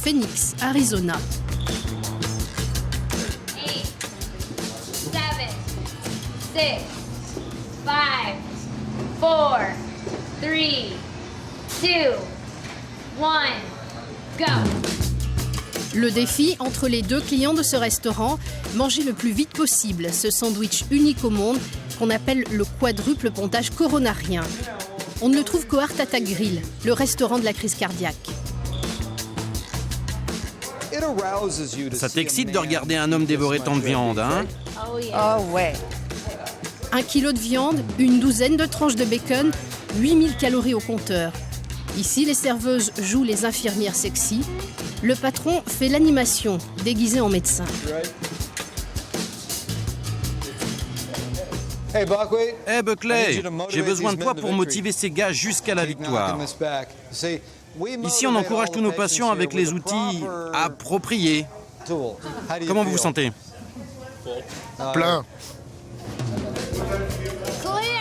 Phoenix, Arizona. 8, 7, 6, 5, 4, 3, 2, 1, go! Le défi entre les deux clients de ce restaurant, manger le plus vite possible ce sandwich unique au monde qu'on appelle le quadruple pontage coronarien. On ne le trouve qu'au Heart Attack Grill, le restaurant de la crise cardiaque. Ça t'excite de regarder un homme dévorer tant de viande, hein? Oh ouais. 1 kilo de viande, une douzaine de tranches de bacon, 8000 calories au compteur. Ici, les serveuses jouent les infirmières sexy. Le patron fait l'animation, déguisé en médecin. Hey Buckley, j'ai besoin de toi pour motiver ces gars jusqu'à la victoire. Ici, on encourage tous nos patients avec les outils appropriés. Comment vous vous sentez? Plein.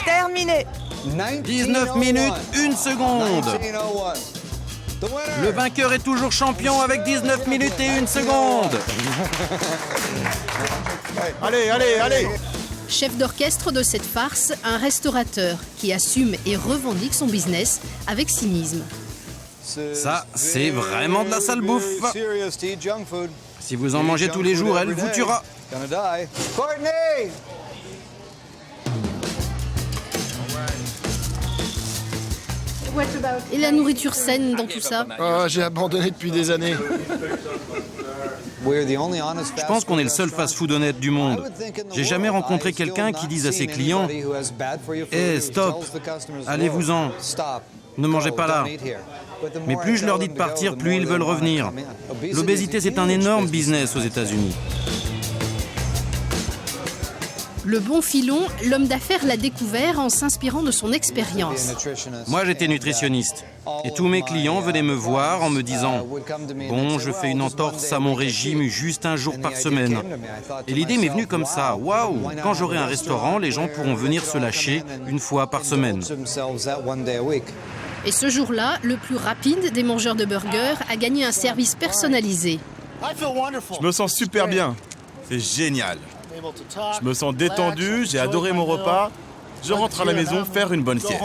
Terminé. 19 minutes, 1 seconde. Le vainqueur est toujours champion avec 19 minutes et 1 seconde. Allez, allez, allez. Chef d'orchestre de cette farce, un restaurateur qui assume et revendique son business avec cynisme. Ça, c'est vraiment de la sale bouffe. Si vous en mangez tous les jours, elle vous tuera. Et la nourriture saine dans tout ça? Oh, j'ai abandonné depuis des années. Je pense qu'on est le seul fast-food honnête du monde. J'ai jamais rencontré quelqu'un qui dise à ses clients « Eh, stop, allez-vous-en, ne mangez pas là ». Mais plus je leur dis de partir, plus ils veulent revenir. L'obésité, c'est un énorme business aux États-Unis. Le bon filon, l'homme d'affaires l'a découvert en s'inspirant de son expérience. Moi, j'étais nutritionniste. Et tous mes clients venaient me voir en me disant « Bon, je fais une entorse à mon régime juste un jour par semaine. » Et l'idée m'est venue comme ça. « Waouh, quand j'aurai un restaurant, les gens pourront venir se lâcher une fois par semaine. » Et ce jour-là, le plus rapide des mangeurs de burgers a gagné un service personnalisé. Je me sens super bien. C'est génial. Je me sens détendu, j'ai adoré mon repas. Je rentre à la maison faire une bonne sieste.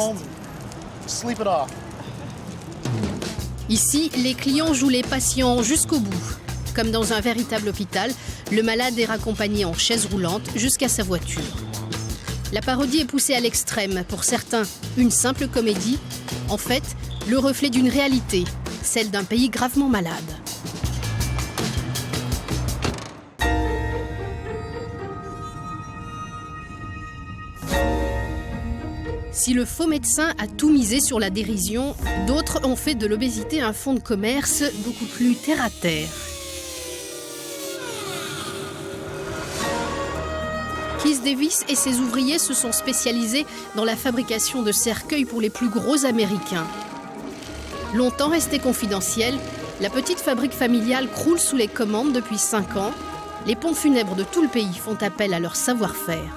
Ici, les clients jouent les patients jusqu'au bout. Comme dans un véritable hôpital, le malade est raccompagné en chaise roulante jusqu'à sa voiture. La parodie est poussée à l'extrême. Pour certains, une simple comédie. En fait, le reflet d'une réalité, celle d'un pays gravement malade. Si le faux médecin a tout misé sur la dérision, d'autres ont fait de l'obésité un fonds de commerce beaucoup plus terre-à-terre. Keith Davis et ses ouvriers se sont spécialisés dans la fabrication de cercueils pour les plus gros Américains. Longtemps restée confidentielle, la petite fabrique familiale croule sous les commandes depuis 5 ans. Les pompes funèbres de tout le pays font appel à leur savoir-faire.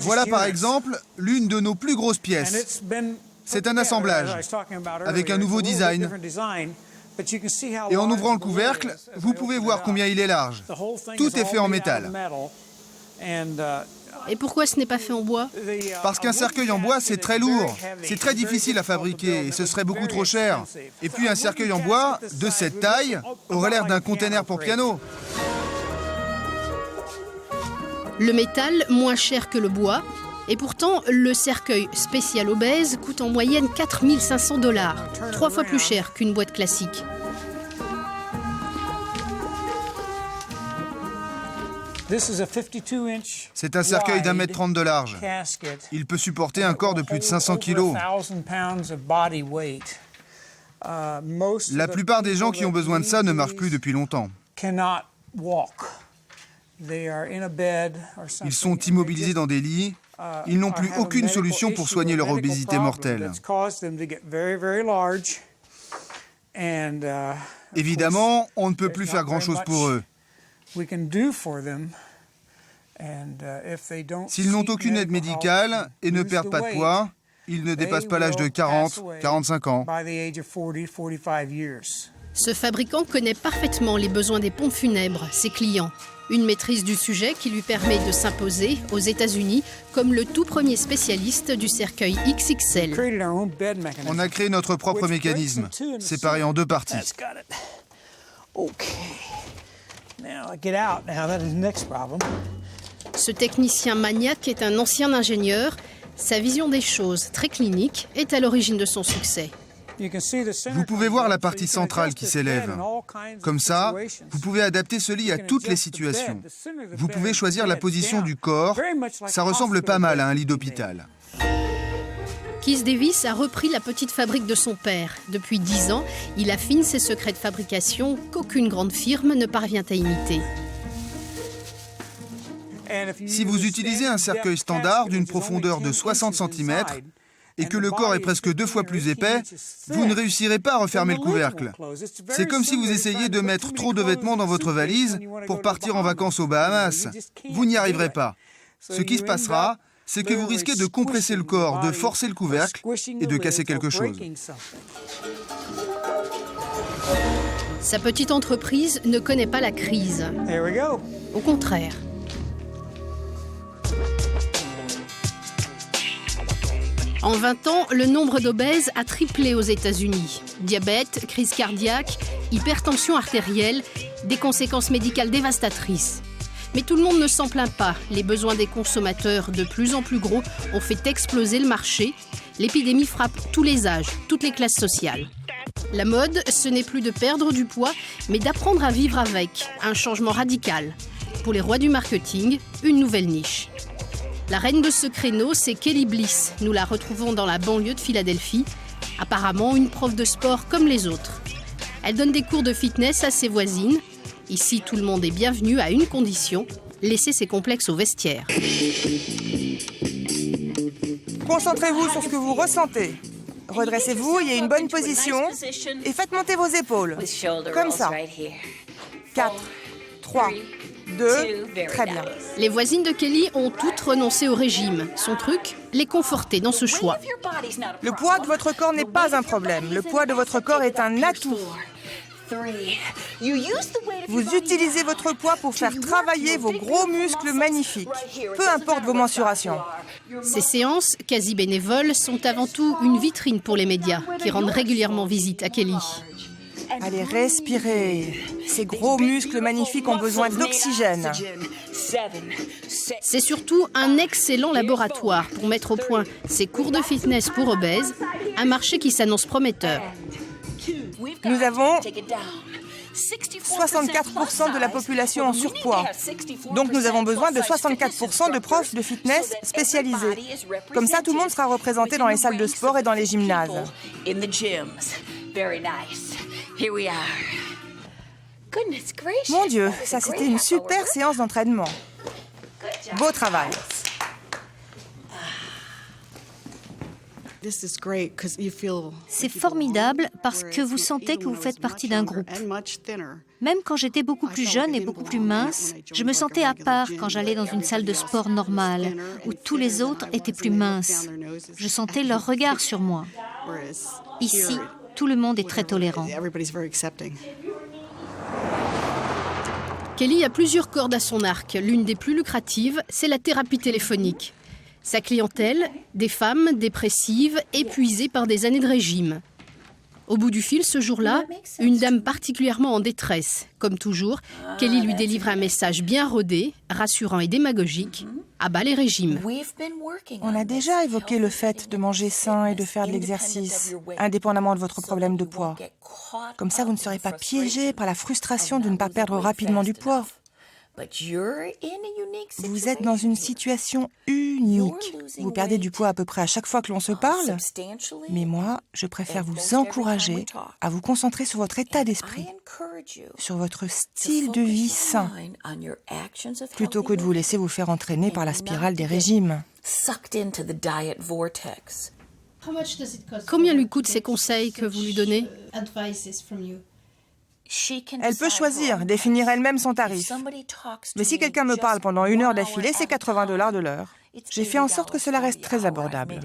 Voilà par exemple l'une de nos plus grosses pièces. C'est un assemblage avec un nouveau design. Et en ouvrant le couvercle, vous pouvez voir combien il est large. Tout est fait en métal. Et pourquoi ce n'est pas fait en bois? Parce qu'un cercueil en bois, c'est très lourd. C'est très difficile à fabriquer et ce serait beaucoup trop cher. Et puis un cercueil en bois de cette taille aurait l'air d'un container pour piano. Le métal, moins cher que le bois. Et pourtant, le cercueil spécial obèse coûte en moyenne 4 500 $, 3 fois plus cher qu'une boîte classique. C'est un cercueil d'1,30 m de large. Il peut supporter un corps de plus de 500 kg. La plupart des gens qui ont besoin de ça ne marchent plus depuis longtemps. Ils sont immobilisés dans des lits. Ils n'ont plus aucune solution pour soigner leur obésité mortelle. Évidemment, on ne peut plus faire grand-chose pour eux. S'ils n'ont aucune aide médicale et ne perdent pas de poids, Ils ne dépassent pas l'âge de 40, 45 ans. Ce fabricant connaît parfaitement les besoins des pompes funèbres, ses clients. Une maîtrise du sujet qui lui permet de s'imposer aux États-Unis comme le tout premier spécialiste du cercueil XXL. On a créé notre propre mécanisme, séparé en 2 parties. Ce technicien maniaque est un ancien ingénieur. Sa vision des choses, très clinique, est à l'origine de son succès. Vous pouvez voir la partie centrale qui s'élève. Comme ça, vous pouvez adapter ce lit à toutes les situations. Vous pouvez choisir la position du corps. Ça ressemble pas mal à un lit d'hôpital. Keith Davis a repris la petite fabrique de son père. Depuis 10 ans, il affine ses secrets de fabrication qu'aucune grande firme ne parvient à imiter. Si vous utilisez un cercueil standard d'une profondeur de 60 cm et que le corps est presque 2 fois plus épais, vous ne réussirez pas à refermer le couvercle. C'est comme si vous essayiez de mettre trop de vêtements dans votre valise pour partir en vacances aux Bahamas. Vous n'y arriverez pas. Ce qui se passera, c'est que vous risquez de compresser le corps, de forcer le couvercle et de casser quelque chose. Sa petite entreprise ne connaît pas la crise. Au contraire. En 20 ans, le nombre d'obèses a triplé aux États-Unis. Diabète, crise cardiaque, hypertension artérielle, des conséquences médicales dévastatrices. Mais tout le monde ne s'en plaint pas. Les besoins des consommateurs, de plus en plus gros, ont fait exploser le marché. L'épidémie frappe tous les âges, toutes les classes sociales. La mode, ce n'est plus de perdre du poids, mais d'apprendre à vivre avec. Un changement radical. Pour les rois du marketing, une nouvelle niche. La reine de ce créneau, c'est Kelly Bliss. Nous la retrouvons dans la banlieue de Philadelphie. Apparemment, une prof de sport comme les autres. Elle donne des cours de fitness à ses voisines. Ici, tout le monde est bienvenu à une condition, laisser ses complexes au vestiaire. Concentrez-vous sur ce que vous ressentez. Redressez-vous, ayez une bonne position et faites monter vos épaules. Comme ça. 4, 3, 2, très bien. Les voisines de Kelly ont toutes renoncé au régime. Son truc, les conforter dans ce choix. Le poids de votre corps n'est pas un problème. Le poids de votre corps est un atout. Vous utilisez votre poids pour faire travailler vos gros muscles magnifiques, peu importe vos mensurations. Ces séances, quasi bénévoles, sont avant tout une vitrine pour les médias qui rendent régulièrement visite à Kelly. Allez, respirez. Ces gros muscles magnifiques ont besoin d'oxygène. C'est surtout un excellent laboratoire pour mettre au point ces cours de fitness pour obèses, un marché qui s'annonce prometteur. Nous avons 64% de la population en surpoids. Donc nous avons besoin de 64% de profs de fitness spécialisés. Comme ça, tout le monde sera représenté dans les salles de sport et dans les gymnases. Mon Dieu, ça c'était une super séance d'entraînement. Beau travail. C'est formidable parce que vous sentez que vous faites partie d'un groupe. Même quand j'étais beaucoup plus jeune et beaucoup plus mince, je me sentais à part quand j'allais dans une salle de sport normale, où tous les autres étaient plus minces. Je sentais leur regard sur moi. Ici, tout le monde est très tolérant. Kelly a plusieurs cordes à son arc. L'une des plus lucratives, c'est la thérapie téléphonique. Sa clientèle, des femmes dépressives, épuisées par des années de régime. Au bout du fil, ce jour-là, une dame particulièrement en détresse. Comme toujours, Kelly lui délivre un message bien rodé, rassurant et démagogique. À bas les régimes. On a déjà évoqué le fait de manger sain et de faire de l'exercice, indépendamment de votre problème de poids. Comme ça, vous ne serez pas piégé par la frustration de ne pas perdre rapidement du poids. Vous êtes dans une situation unique. Vous perdez du poids à peu près à chaque fois que l'on se parle. Mais moi, je préfère vous encourager à vous concentrer sur votre état d'esprit, sur votre style de vie sain, plutôt que de vous laisser vous faire entraîner par la spirale des régimes. Combien lui coûtent ces conseils que vous lui donnez ? Elle peut choisir, définir elle-même son tarif. Mais si quelqu'un me parle pendant 1 heure d'affilée, c'est $80 de l'heure. J'ai fait en sorte que cela reste très abordable.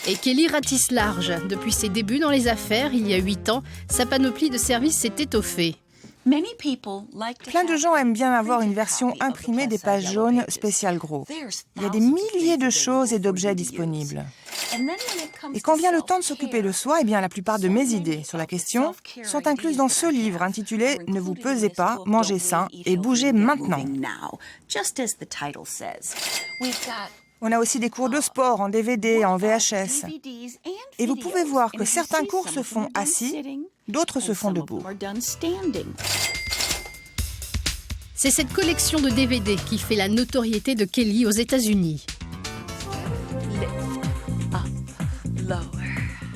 Et Kelly ratisse large. Depuis ses débuts dans les affaires, il y a 8 ans, sa panoplie de services s'est étoffée. Plein de gens aiment bien avoir une version imprimée des pages jaunes spéciales gros. Il y a des milliers de choses et d'objets disponibles. Et quand vient le temps de s'occuper de soi, la plupart de mes idées sur la question sont incluses dans ce livre intitulé « Ne vous pesez pas, mangez sain et bougez maintenant ». On a aussi des cours de sport en DVD, en VHS. Et vous pouvez voir que certains cours se font assis, d'autres se font debout. C'est cette collection de DVD qui fait la notoriété de Kelly aux États-Unis.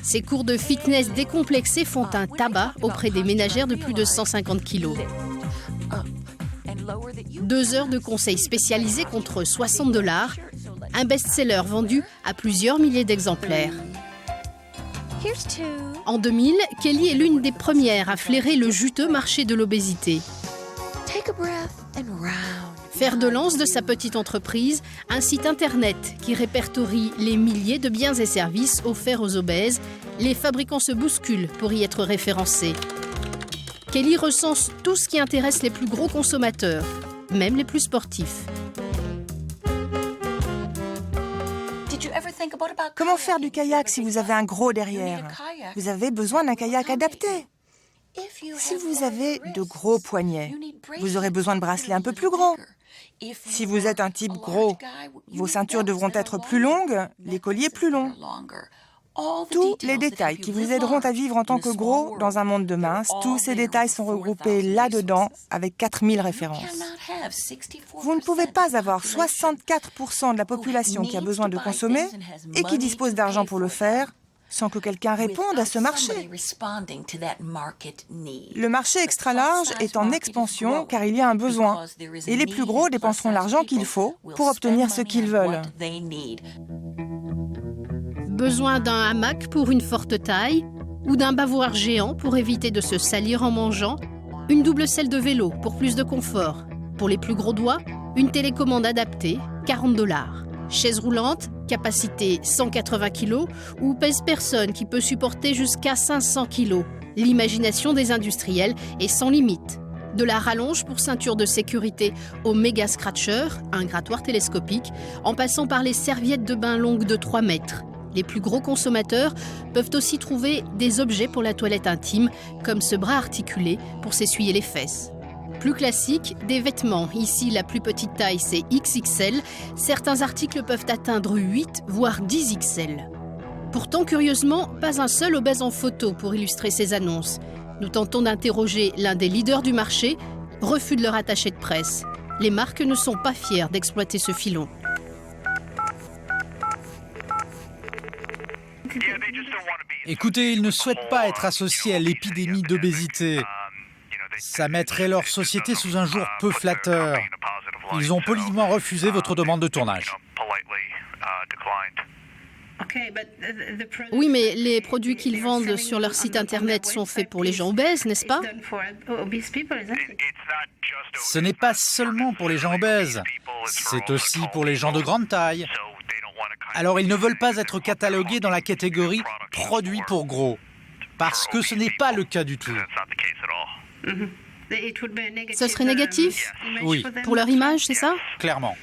Ces cours de fitness décomplexés font un tabac auprès des ménagères de plus de 150 kilos. 2 heures de conseils spécialisés contre $60, un best-seller vendu à plusieurs milliers d'exemplaires. En 2000, Kelly est l'une des premières à flairer le juteux marché de l'obésité. Fer de lance de sa petite entreprise, un site internet qui répertorie les milliers de biens et services offerts aux obèses, les fabricants se bousculent pour y être référencés. Kelly recense tout ce qui intéresse les plus gros consommateurs, même les plus sportifs. Comment faire du kayak si vous avez un gros derrière? Vous avez besoin d'un kayak adapté. Si vous avez de gros poignets, vous aurez besoin de bracelets un peu plus grands. Si vous êtes un type gros, vos ceintures devront être plus longues, les colliers plus longs. Tous les détails qui vous aideront à vivre en tant que gros dans un monde de minces, tous ces détails sont regroupés là-dedans avec 4000 références. Vous ne pouvez pas avoir 64% de la population qui a besoin de consommer et qui dispose d'argent pour le faire sans que quelqu'un réponde à ce marché. Le marché extra large est en expansion car il y a un besoin et les plus gros dépenseront l'argent qu'il faut pour obtenir ce qu'ils veulent. Besoin d'un hamac pour une forte taille ou d'un bavoir géant pour éviter de se salir en mangeant, une double selle de vélo pour plus de confort. Pour les plus gros doigts, une télécommande adaptée, $40. Chaise roulante, capacité 180 kg ou pèse-personne qui peut supporter jusqu'à 500 kg. L'imagination des industriels est sans limite. De la rallonge pour ceinture de sécurité au méga scratcher, un grattoir télescopique, en passant par les serviettes de bain longues de 3 mètres. Les plus gros consommateurs peuvent aussi trouver des objets pour la toilette intime, comme ce bras articulé pour s'essuyer les fesses. Plus classique, des vêtements. Ici, la plus petite taille, c'est XXL. Certains articles peuvent atteindre 8, voire 10 XL. Pourtant, curieusement, pas un seul obèse en photo pour illustrer ces annonces. Nous tentons d'interroger l'un des leaders du marché. Refus de leur attaché de presse. Les marques ne sont pas fières d'exploiter ce filon. Écoutez, ils ne souhaitent pas être associés à l'épidémie d'obésité. Ça mettrait leur société sous un jour peu flatteur. Ils ont poliment refusé votre demande de tournage. Oui, mais les produits qu'ils vendent sur leur site internet sont faits pour les gens obèses, n'est-ce pas? Ce n'est pas seulement pour les gens obèses, c'est aussi pour les gens de grande taille. Alors ils ne veulent pas être catalogués dans la catégorie « produits pour gros », parce que ce n'est pas le cas du tout. Ce serait négatif? Oui. Pour leur image, c'est ça? Clairement.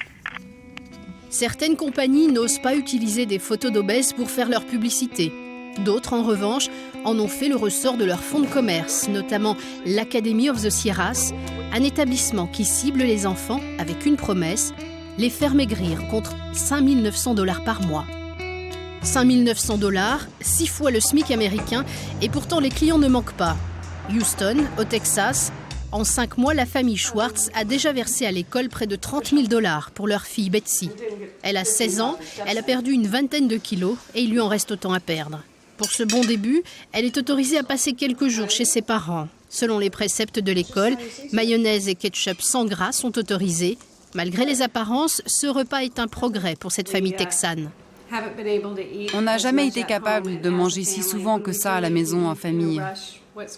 Certaines compagnies n'osent pas utiliser des photos d'obèses pour faire leur publicité. D'autres, en revanche, en ont fait le ressort de leur fonds de commerce, notamment l'Academy of the Sierras, un établissement qui cible les enfants avec une promesse, les faire maigrir contre $5 900 par mois. $5 900, 6 fois le SMIC américain, et pourtant les clients ne manquent pas. Houston, au Texas, en 5 mois, la famille Schwartz a déjà versé à l'école près de $30 000 pour leur fille Betsy. Elle a 16 ans, elle a perdu une vingtaine de kilos et il lui en reste autant à perdre. Pour ce bon début, elle est autorisée à passer quelques jours chez ses parents. Selon les préceptes de l'école, mayonnaise et ketchup sans gras sont autorisés. Malgré les apparences, ce repas est un progrès pour cette famille texane. On n'a jamais été capable de manger si souvent que ça à la maison en famille.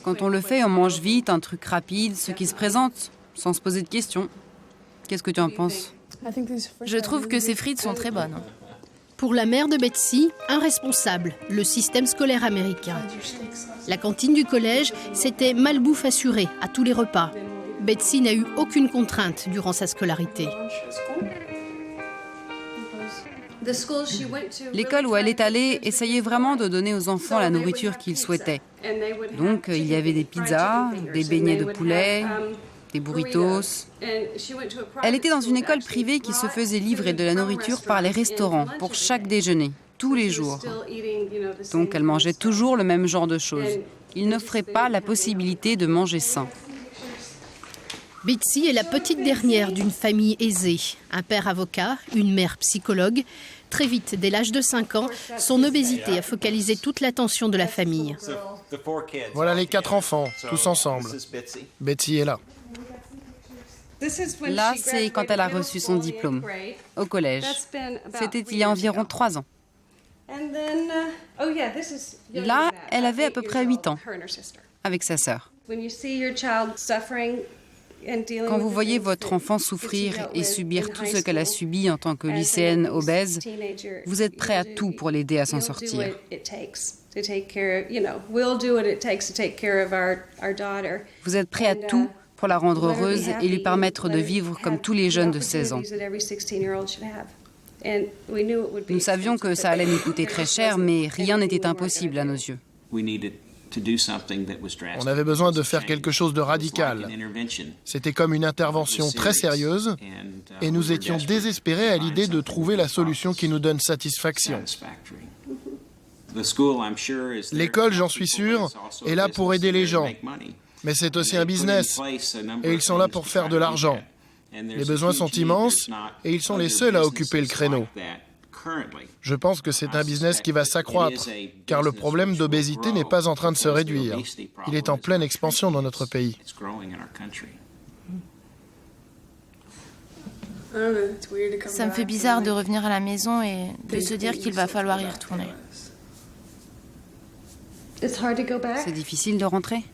Quand on le fait, on mange vite, un truc rapide, ce qui se présente, sans se poser de questions. Qu'est-ce que tu en penses? Je trouve que ces frites sont très bonnes. Pour la mère de Betsy, un responsable, le système scolaire américain. La cantine du collège, c'était malbouffe assurée à tous les repas. Betsy n'a eu aucune contrainte durant sa scolarité. L'école où elle est allée essayait vraiment de donner aux enfants la nourriture qu'ils souhaitaient. Donc, il y avait des pizzas, des beignets de poulet, des burritos. Elle était dans une école privée qui se faisait livrer de la nourriture par les restaurants pour chaque déjeuner, tous les jours. Donc, elle mangeait toujours le même genre de choses. Il n'offrait pas la possibilité de manger sain. Betsy est la petite dernière d'une famille aisée. Un père avocat, une mère psychologue. Très vite, dès l'âge de 5 ans, son obésité a focalisé toute l'attention de la famille. Voilà les 4 enfants, tous ensemble. Betsy est là. Là, c'est quand elle a reçu son diplôme, au collège. C'était il y a environ 3 ans. Là, elle avait à peu près 8 ans, avec sa sœur. Quand vous voyez votre enfant souffrir et subir tout ce qu'elle a subi en tant que lycéenne obèse, vous êtes prêt à tout pour l'aider à s'en sortir. Vous êtes prêt à tout pour la rendre heureuse et lui permettre de vivre comme tous les jeunes de 16 ans. Nous savions que ça allait nous coûter très cher, mais rien n'était impossible à nos yeux. On avait besoin de faire quelque chose de radical. C'était comme une intervention très sérieuse et nous étions désespérés à l'idée de trouver la solution qui nous donne satisfaction. L'école, j'en suis sûr, est là pour aider les gens. Mais c'est aussi un business et ils sont là pour faire de l'argent. Les besoins sont immenses et ils sont les seuls à occuper le créneau. Je pense que c'est un business qui va s'accroître, car le problème d'obésité n'est pas en train de se réduire. Il est en pleine expansion dans notre pays. Ça me fait bizarre de revenir à la maison et de se dire qu'il va falloir y retourner. C'est difficile de rentrer.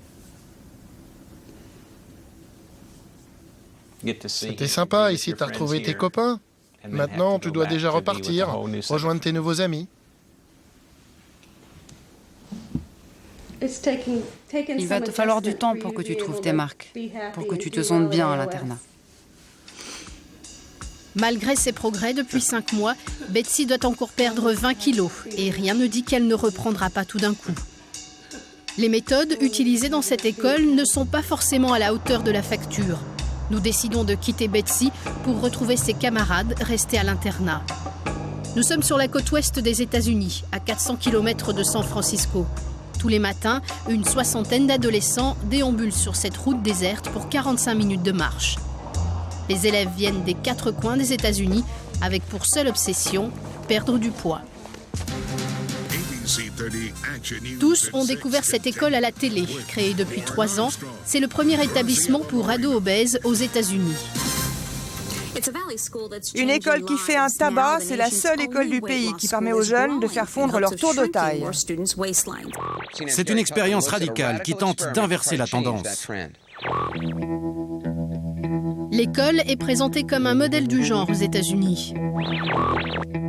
C'était sympa, ici t'as retrouvé tes copains. Maintenant, tu dois déjà repartir, rejoindre tes nouveaux amis. Il va te falloir du temps pour que tu trouves tes marques, pour que tu te sentes bien à l'internat. Malgré ses progrès depuis 5 mois, Betsy doit encore perdre 20 kilos et rien ne dit qu'elle ne reprendra pas tout d'un coup. Les méthodes utilisées dans cette école ne sont pas forcément à la hauteur de la facture. Nous décidons de quitter Betsy pour retrouver ses camarades restés à l'internat. Nous sommes sur la côte ouest des États-Unis, à 400 km de San Francisco. Tous les matins, une soixantaine d'adolescents déambulent sur cette route déserte pour 45 minutes de marche. Les élèves viennent des 4 coins des États-Unis avec pour seule obsession perdre du poids. Tous ont découvert cette école à la télé. Créée depuis 3 ans, c'est le premier établissement pour ados obèses aux États-Unis. Une école qui fait un tabac, c'est la seule école du pays qui permet aux jeunes de faire fondre leur tour de taille. C'est une expérience radicale qui tente d'inverser la tendance. L'école est présentée comme un modèle du genre aux États-Unis.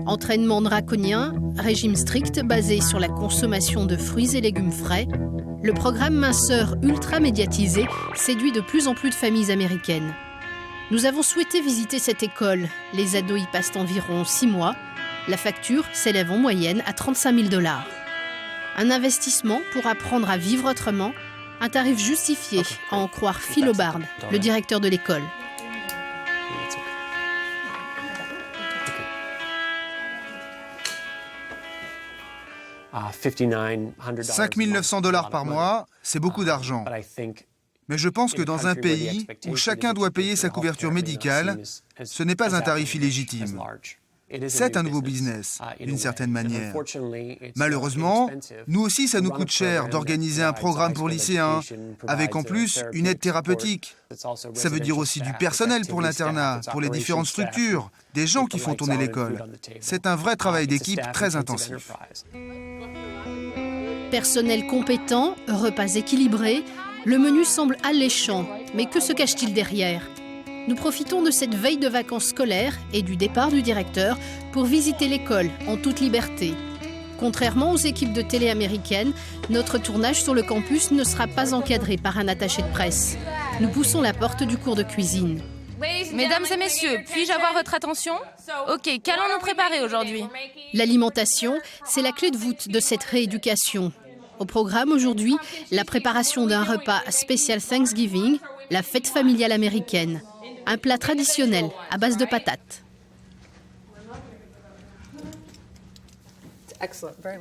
Entraînement draconien, régime strict basé sur la consommation de fruits et légumes frais, le programme minceur ultra médiatisé séduit de plus en plus de familles américaines. Nous avons souhaité visiter cette école. Les ados y passent environ 6 mois. La facture s'élève en moyenne à 35 000 $. Un investissement pour apprendre à vivre autrement, un tarif justifié, à en croire Phil Hobart, le directeur de l'école. 5 900 $ par mois, c'est beaucoup d'argent. Mais je pense que dans un pays où chacun doit payer sa couverture médicale, ce n'est pas un tarif illégitime. C'est un nouveau business, d'une certaine manière. Malheureusement, nous aussi, ça nous coûte cher d'organiser un programme pour lycéens, avec en plus une aide thérapeutique. Ça veut dire aussi du personnel pour l'internat, pour les différentes structures, des gens qui font tourner l'école. C'est un vrai travail d'équipe très intensif. Personnel compétent, repas équilibrés, le menu semble alléchant. Mais que se cache-t-il derrière ? Nous profitons de cette veille de vacances scolaires et du départ du directeur pour visiter l'école en toute liberté. Contrairement aux équipes de télé américaines, notre tournage sur le campus ne sera pas encadré par un attaché de presse. Nous poussons la porte du cours de cuisine. Mesdames et messieurs, puis-je avoir votre attention? Ok, qu'allons-nous préparer aujourd'hui? L'alimentation, c'est la clé de voûte de cette rééducation. Au programme aujourd'hui, la préparation d'un repas spécial Thanksgiving, la fête familiale américaine. Un plat traditionnel à base de patates.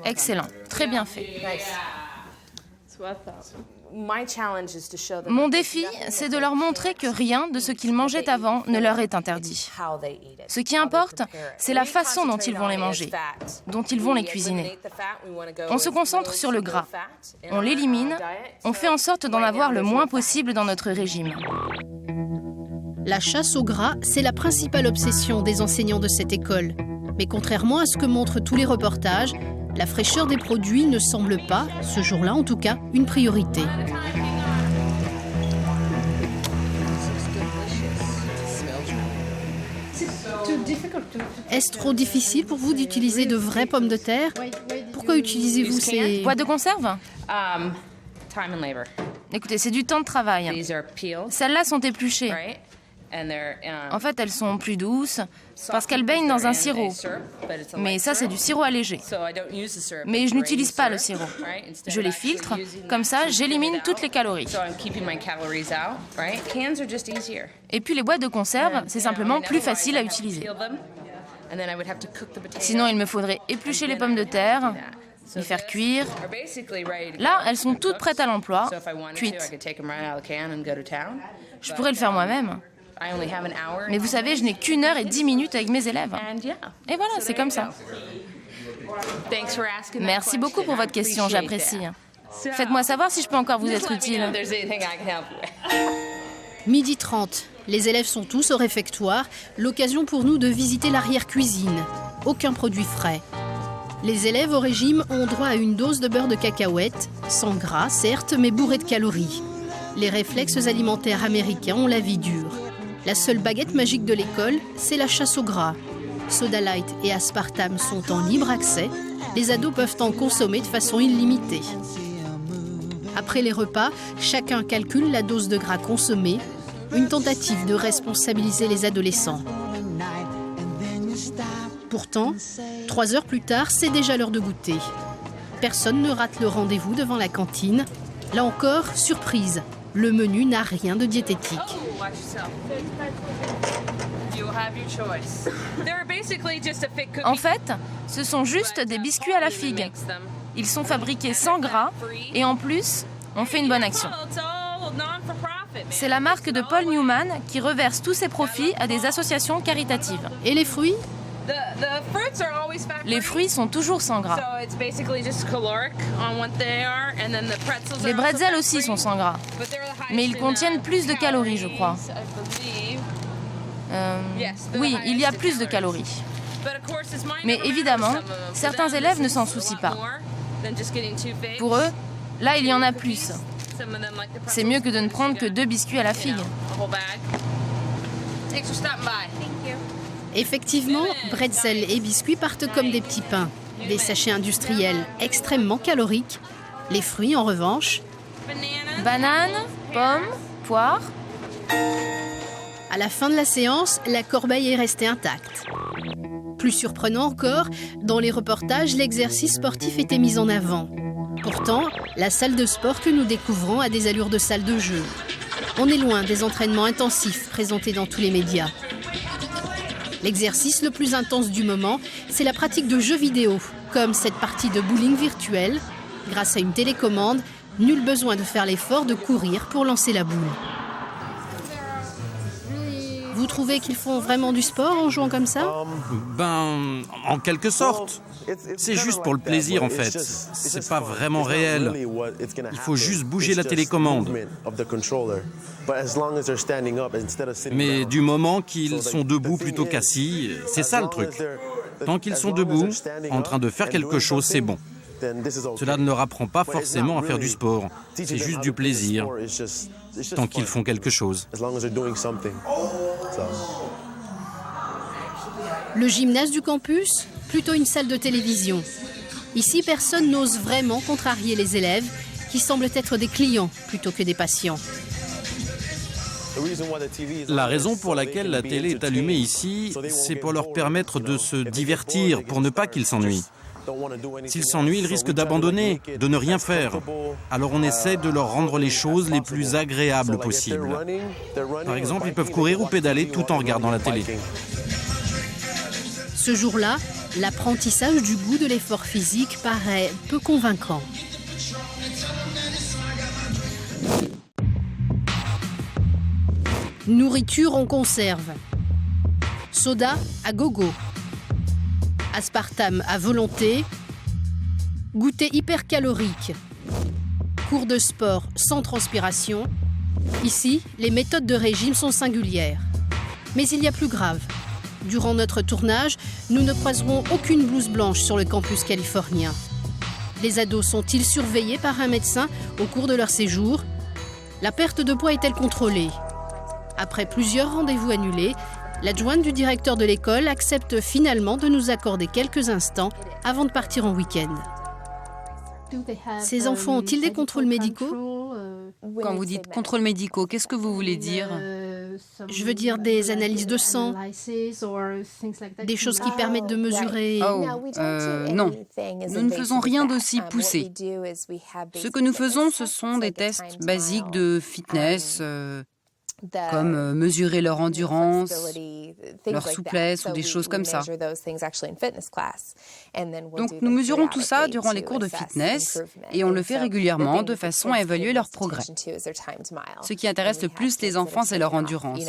Excellent, très bien fait. Mon défi, c'est de leur montrer que rien de ce qu'ils mangeaient avant ne leur est interdit. Ce qui importe, c'est la façon dont ils vont les manger, dont ils vont les cuisiner. On se concentre sur le gras, on l'élimine, on fait en sorte d'en avoir le moins possible dans notre régime. La chasse au gras, c'est la principale obsession des enseignants de cette école. Mais contrairement à ce que montrent tous les reportages, la fraîcheur des produits ne semble pas, ce jour-là en tout cas, une priorité. Est-ce trop difficile pour vous d'utiliser de vraies pommes de terre? Pourquoi utilisez-vous ces... Boîte de conserve? Écoutez, c'est du temps de travail. Celles-là sont épluchées. En fait, elles sont plus douces parce qu'elles baignent dans un sirop. Mais ça, c'est du sirop allégé. Mais je n'utilise pas le sirop. Je les filtre. Comme ça, j'élimine toutes les calories. Et puis les boîtes de conserve, c'est simplement plus facile à utiliser. Sinon, il me faudrait éplucher les pommes de terre, les faire cuire. Là, elles sont toutes prêtes à l'emploi, cuites. Je pourrais le faire moi-même. Mais vous savez, je n'ai qu'1 heure et 10 minutes avec mes élèves. Et voilà, c'est comme ça. Merci beaucoup pour votre question, j'apprécie. Faites-moi savoir si je peux encore vous être utile. 12h30. Les élèves sont tous au réfectoire. L'occasion pour nous de visiter l'arrière-cuisine. Aucun produit frais. Les élèves au régime ont droit à une dose de beurre de cacahuète, sans gras certes, mais bourré de calories. Les réflexes alimentaires américains ont la vie dure. La seule baguette magique de l'école, c'est la chasse au gras. Soda Light et aspartame sont en libre accès. Les ados peuvent en consommer de façon illimitée. Après les repas, chacun calcule la dose de gras consommée. Une tentative de responsabiliser les adolescents. Pourtant, 3 heures plus tard, c'est déjà l'heure de goûter. Personne ne rate le rendez-vous devant la cantine. Là encore, surprise, le menu n'a rien de diététique. En fait, ce sont juste des biscuits à la figue. Ils sont fabriqués sans gras et en plus, on fait une bonne action. C'est la marque de Paul Newman qui reverse tous ses profits à des associations caritatives. Et les fruits ? Les fruits sont toujours sans gras. Les bretzels aussi sont sans gras. Mais ils contiennent plus de calories, je crois. Oui, il y a plus de calories. Mais évidemment, certains élèves ne s'en soucient pas. Pour eux, là, il y en a plus. C'est mieux que de ne prendre que 2 biscuits à la figue. Effectivement, bretzels et biscuits partent comme des petits pains. Des sachets industriels extrêmement caloriques. Les fruits, en revanche... Bananes, pommes, poires... À la fin de la séance, la corbeille est restée intacte. Plus surprenant encore, dans les reportages, l'exercice sportif était mis en avant. Pourtant, la salle de sport que nous découvrons a des allures de salle de jeu. On est loin des entraînements intensifs présentés dans tous les médias. L'exercice le plus intense du moment, c'est la pratique de jeux vidéo, comme cette partie de bowling virtuel. Grâce à une télécommande, nul besoin de faire l'effort de courir pour lancer la boule. Vous trouvez qu'ils font vraiment du sport en jouant comme ça ? Ben, en quelque sorte. C'est juste pour le plaisir, en fait. C'est pas vraiment réel. Il faut juste bouger la télécommande. Mais du moment qu'ils sont debout plutôt qu'assis, c'est ça le truc. Tant qu'ils sont debout, en train de faire quelque chose, c'est bon. Cela ne leur apprend pas forcément à faire du sport. C'est juste du plaisir. Tant qu'ils font quelque chose. Le gymnase du campus, plutôt une salle de télévision. Ici, personne n'ose vraiment contrarier les élèves, qui semblent être des clients plutôt que des patients. La raison pour laquelle la télé est allumée ici, c'est pour leur permettre de se divertir, pour ne pas qu'ils s'ennuient. S'ils s'ennuient, ils risquent d'abandonner, de ne rien faire. Alors on essaie de leur rendre les choses les plus agréables possibles. Par exemple, ils peuvent courir ou pédaler tout en regardant la télé. Ce jour-là, l'apprentissage du goût de l'effort physique paraît peu convaincant. Nourriture en conserve. Soda à gogo. Aspartame à volonté. Goûter hypercalorique. Cours de sport sans transpiration. Ici, les méthodes de régime sont singulières. Mais il y a plus grave. Durant notre tournage, nous ne croiserons aucune blouse blanche sur le campus californien. Les ados sont-ils surveillés par un médecin au cours de leur séjour? La perte de poids est-elle contrôlée? Après plusieurs rendez-vous annulés, l'adjointe du directeur de l'école accepte finalement de nous accorder quelques instants avant de partir en week-end. Ces enfants ont-ils des contrôles médicaux? Quand vous dites contrôles médicaux, qu'est-ce que vous voulez dire? Je veux dire des analyses de sang, des choses qui permettent de mesurer... Non, nous ne faisons rien d'aussi poussé. Ce que nous faisons, ce sont des tests basiques de fitness, comme mesurer leur endurance, leur souplesse ou des choses comme ça. Donc nous mesurons tout ça durant les cours de fitness et on le fait régulièrement de façon à évaluer leur progrès. Ce qui intéresse le plus les enfants, c'est leur endurance.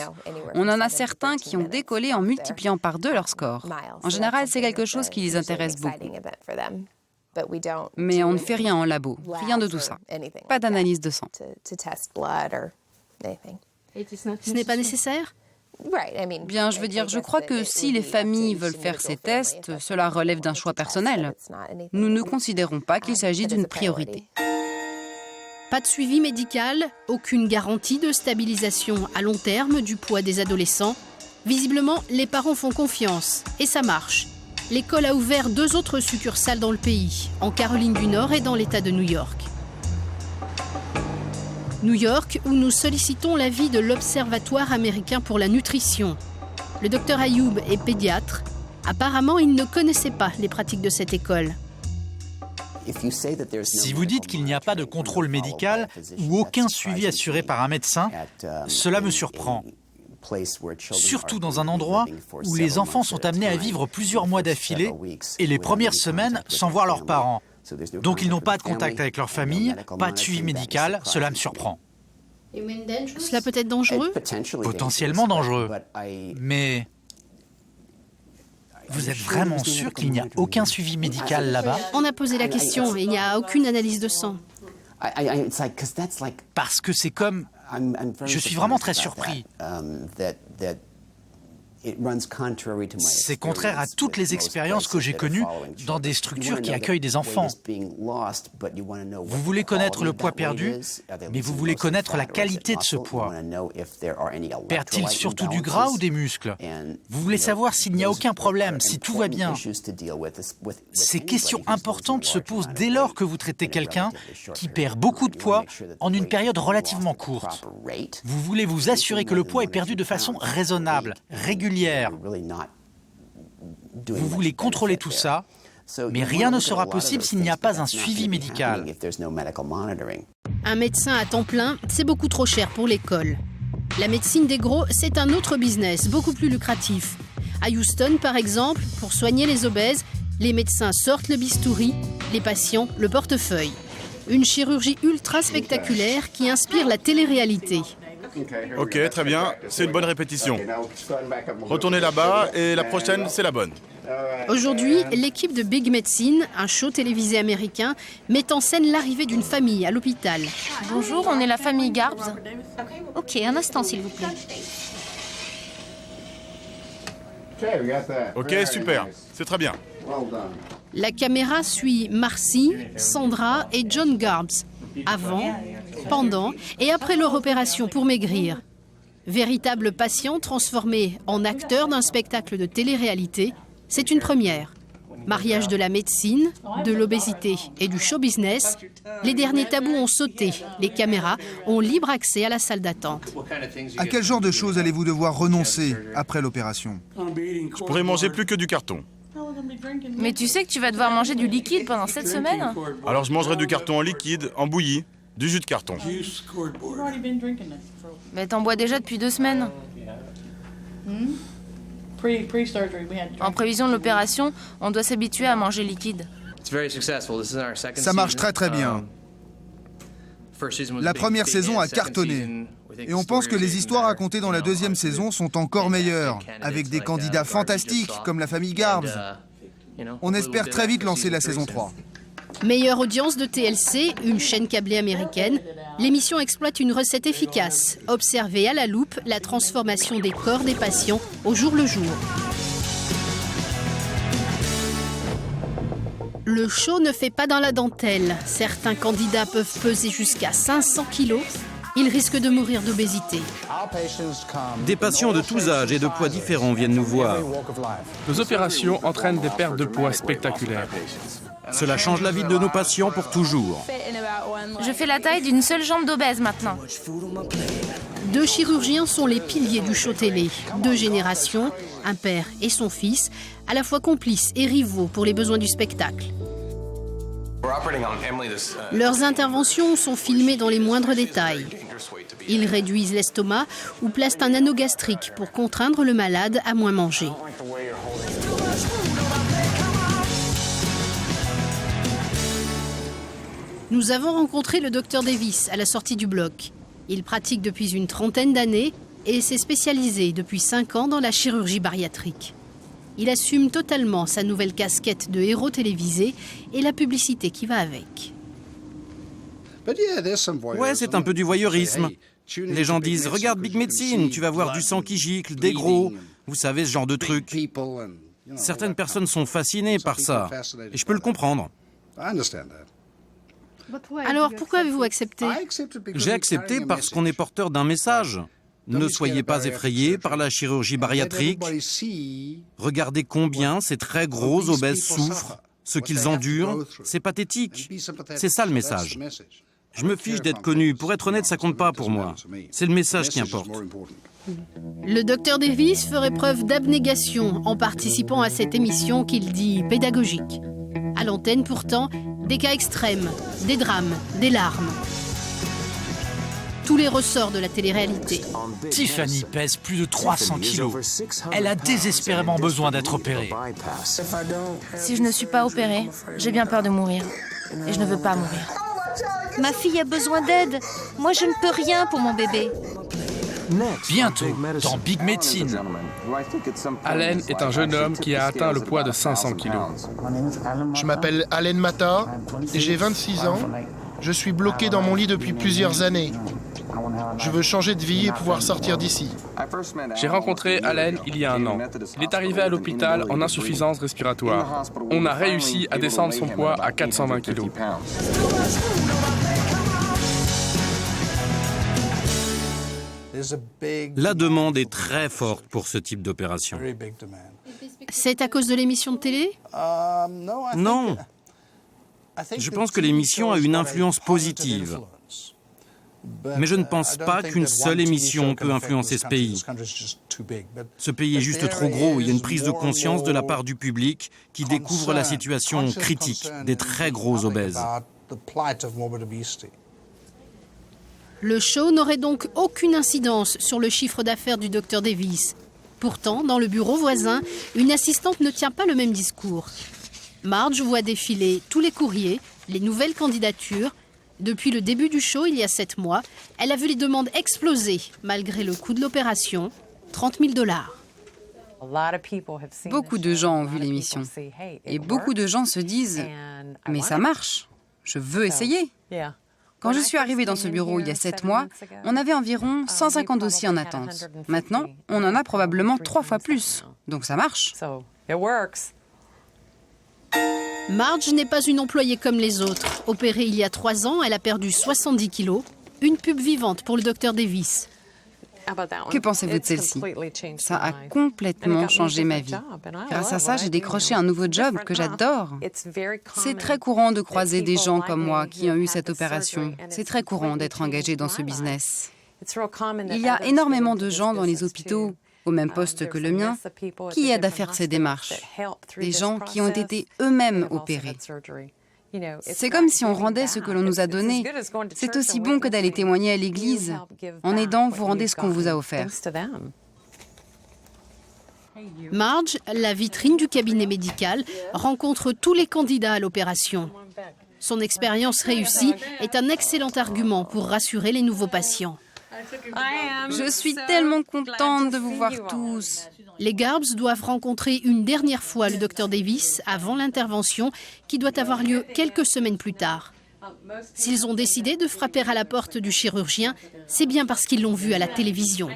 On en a certains qui ont décollé en multipliant par 2 leur score. En général, c'est quelque chose qui les intéresse beaucoup. Mais on ne fait rien en labo, rien de tout ça. Pas d'analyse de sang. Ce n'est pas nécessaire? Bien, je veux dire, je crois que si les familles veulent faire ces tests, cela relève d'un choix personnel. Nous ne considérons pas qu'il s'agit d'une priorité. Pas de suivi médical, aucune garantie de stabilisation à long terme du poids des adolescents. Visiblement, les parents font confiance et ça marche. L'école a ouvert 2 autres succursales dans le pays, en Caroline du Nord et dans l'État de New York. New York, où nous sollicitons l'avis de l'Observatoire américain pour la nutrition. Le docteur Ayoub est pédiatre. Apparemment, il ne connaissait pas les pratiques de cette école. Si vous dites qu'il n'y a pas de contrôle médical ou aucun suivi assuré par un médecin, cela me surprend. Surtout dans un endroit où les enfants sont amenés à vivre plusieurs mois d'affilée et les premières semaines sans voir leurs parents. Donc ils n'ont pas de contact avec leur famille, pas de suivi médical, cela me surprend. Cela peut être dangereux? Potentiellement dangereux. Mais vous êtes vraiment sûr qu'il n'y a aucun suivi médical là-bas? On a posé la question et il n'y a aucune analyse de sang. Parce que c'est comme... Je suis vraiment très surpris. C'est contraire à toutes les expériences que j'ai connues dans des structures qui accueillent des enfants. Vous voulez connaître le poids perdu, mais vous voulez connaître la qualité de ce poids. Perd-il surtout du gras ou des muscles? Vous voulez savoir s'il n'y a aucun problème, si tout va bien. Ces questions importantes se posent dès lors que vous traitez quelqu'un qui perd beaucoup de poids en une période relativement courte. Vous voulez vous assurer que le poids est perdu de façon raisonnable, régulière. Vous voulez contrôler tout ça, mais rien ne sera possible s'il n'y a pas un suivi médical. Un médecin à temps plein, c'est beaucoup trop cher pour l'école. La médecine des gros, c'est un autre business, beaucoup plus lucratif. À Houston, par exemple, pour soigner les obèses, les médecins sortent le bistouri, les patients le portefeuille. Une chirurgie ultra spectaculaire qui inspire la télé-réalité. Ok, très bien, c'est une bonne répétition. Retournez là-bas et la prochaine, c'est la bonne. Aujourd'hui, l'équipe de Big Medicine, un show télévisé américain, met en scène l'arrivée d'une famille à l'hôpital. Bonjour, on est la famille Garbs. Ok, un instant s'il vous plaît. Ok, super, c'est très bien. La caméra suit Marcy, Sandra et John Garbs, avant, pendant et après leur opération pour maigrir. Véritable patient transformé en acteur d'un spectacle de télé-réalité, c'est une première. Mariage de la médecine, de l'obésité et du show business, les derniers tabous ont sauté. Les caméras ont libre accès à la salle d'attente. À quel genre de choses allez-vous devoir renoncer après l'opération? Je pourrais manger plus que du carton. Mais tu sais que tu vas devoir manger du liquide pendant 7 semaines? Alors je mangerai du carton en liquide, en bouillie, du jus de carton. Mais t'en bois déjà depuis 2 semaines. En prévision de l'opération, on doit s'habituer à manger liquide. Ça marche très très bien. La première saison a cartonné. Et on pense que les histoires racontées dans la deuxième saison sont encore meilleures, avec des candidats fantastiques comme la famille Garbs. On espère très vite lancer la saison 3. Meilleure audience de TLC, une chaîne câblée américaine, l'émission exploite une recette efficace. Observez à la loupe la transformation des corps des patients au jour le jour. Le show ne fait pas dans la dentelle. Certains candidats peuvent peser jusqu'à 500 kilos. Ils risquent de mourir d'obésité. Des patients de tous âges et de poids différents viennent nous voir. Nos opérations entraînent des pertes de poids spectaculaires. Cela change la vie de nos patients pour toujours. Je fais la taille d'une seule jambe d'obèse maintenant. 2 chirurgiens sont les piliers du show télé. 2 générations, un père et son fils, à la fois complices et rivaux pour les besoins du spectacle. Leurs interventions sont filmées dans les moindres détails. Ils réduisent l'estomac ou placent un anneau gastrique pour contraindre le malade à moins manger. Nous avons rencontré le Dr Davis à la sortie du bloc. Il pratique depuis une 30aine d'années et s'est spécialisé depuis 5 ans dans la chirurgie bariatrique. Il assume totalement sa nouvelle casquette de héros télévisé et la publicité qui va avec. Ouais, c'est un peu du voyeurisme. Les gens disent « Regarde Big Medicine, tu vas voir du sang qui gicle, des gros... » Vous savez, ce genre de truc. Certaines personnes sont fascinées par ça, et je peux le comprendre. Alors pourquoi avez-vous accepté? J'ai accepté parce qu'on est porteur d'un message. Ne soyez pas effrayés par la chirurgie bariatrique. Regardez combien ces très gros obèses souffrent, ce qu'ils endurent. C'est pathétique. C'est ça le message. Je me fiche d'être connu. Pour être honnête, ça compte pas pour moi. C'est le message qui importe. Le Dr Davis ferait preuve d'abnégation en participant à cette émission qu'il dit pédagogique. À l'antenne pourtant, des cas extrêmes, des drames, des larmes. Tous les ressorts de la télé-réalité. Tiffany pèse plus de 300 kilos. Elle a désespérément besoin d'être opérée. Si je ne suis pas opérée, j'ai bien peur de mourir. Et je ne veux pas mourir. Ma fille a besoin d'aide. Moi, je ne peux rien pour mon bébé. Bientôt, dans Big Medicine. Allen est un jeune homme qui a atteint le poids de 500 kilos. Je m'appelle Allen Mata et j'ai 26 ans. Je suis bloqué dans mon lit depuis plusieurs années. Je veux changer de vie et pouvoir sortir d'ici. J'ai rencontré Allen il y a 1 an. Il est arrivé à l'hôpital en insuffisance respiratoire. On a réussi à descendre son poids à 420 kilos. La demande est très forte pour ce type d'opération. C'est à cause de l'émission de télé? Non. Je pense que l'émission a une influence positive. Mais je ne pense pas qu'une seule émission peut influencer ce pays. Ce pays est juste trop gros. Il y a une prise de conscience de la part du public qui découvre la situation critique des très gros obèses. Le show n'aurait donc aucune incidence sur le chiffre d'affaires du Dr Davis. Pourtant, dans le bureau voisin, une assistante ne tient pas le même discours. Marge voit défiler tous les courriers, les nouvelles candidatures. Depuis le début du show, il y a 7 mois, elle a vu les demandes exploser, malgré le coût de l'opération, $30 000. Beaucoup de gens ont vu l'émission. Et beaucoup de gens se disent « Mais ça marche, je veux essayer ». Quand je suis arrivée dans ce bureau il y a 7 mois, on avait environ 150 dossiers en attente. Maintenant, on en a probablement 3 fois plus. Donc ça marche. Marge n'est pas une employée comme les autres. Opérée il y a 3 ans, elle a perdu 70 kilos. Une pub vivante pour le Dr Davis. Que pensez-vous de celle-ci? Ça a complètement changé ma vie. Grâce à ça, j'ai décroché un nouveau job que j'adore. C'est très courant de croiser des gens comme moi qui ont eu cette opération. C'est très courant d'être engagé dans ce business. Il y a énormément de gens dans les hôpitaux, au même poste que le mien, qui aident à faire ces démarches. Des gens qui ont été eux-mêmes opérés. C'est comme si on rendait ce que l'on nous a donné. C'est aussi bon que d'aller témoigner à l'église. En aidant, vous rendez ce qu'on vous a offert. Marge, la vitrine du cabinet médical, rencontre tous les candidats à l'opération. Son expérience réussie est un excellent argument pour rassurer les nouveaux patients. Je suis tellement contente de vous voir tous. Les Garbs doivent rencontrer une dernière fois le Dr Davis avant l'intervention qui doit avoir lieu quelques semaines plus tard. S'ils ont décidé de frapper à la porte du chirurgien, c'est bien parce qu'ils l'ont vu à la télévision.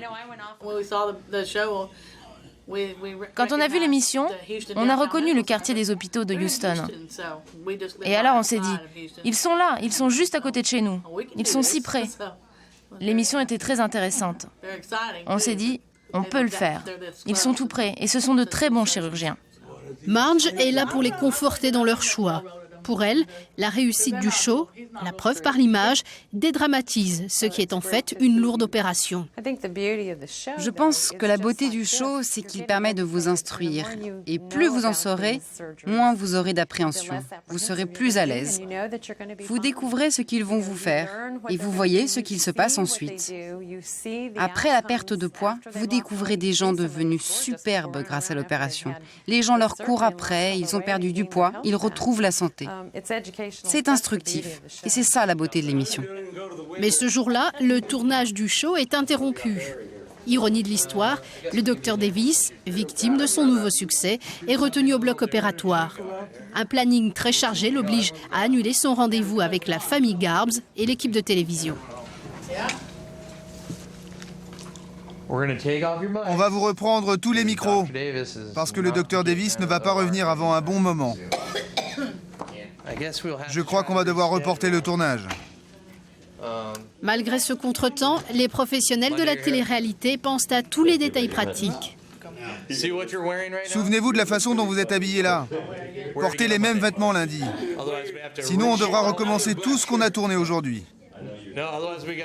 Quand on a vu l'émission, on a reconnu le quartier des hôpitaux de Houston. Et alors on s'est dit, ils sont là, ils sont juste à côté de chez nous. Ils sont si près. L'émission était très intéressante. On s'est dit, on peut le faire. Ils sont tout près et ce sont de très bons chirurgiens. Marge est là pour les conforter dans leur choix. Pour elle, la réussite du show, la preuve par l'image, dédramatise ce qui est en fait une lourde opération. Je pense que la beauté du show, c'est qu'il permet de vous instruire. Et plus vous en saurez, moins vous aurez d'appréhension. Vous serez plus à l'aise. Vous découvrez ce qu'ils vont vous faire et vous voyez ce qu'il se passe ensuite. Après la perte de poids, vous découvrez des gens devenus superbes grâce à l'opération. Les gens leur courent après, ils ont perdu du poids, ils retrouvent la santé. C'est instructif et c'est ça la beauté de l'émission. Mais ce jour-là, le tournage du show est interrompu. Ironie de l'histoire, le Dr Davis, victime de son nouveau succès, est retenu au bloc opératoire. Un planning très chargé l'oblige à annuler son rendez-vous avec la famille Garbs et l'équipe de télévision. On va vous reprendre tous les micros, parce que le Dr Davis ne va pas revenir avant un bon moment. Je crois qu'on va devoir reporter le tournage. Malgré ce contretemps, les professionnels de la télé-réalité pensent à tous les détails pratiques. Souvenez-vous de la façon dont vous êtes habillés là. Portez les mêmes vêtements lundi. Sinon, on devra recommencer tout ce qu'on a tourné aujourd'hui.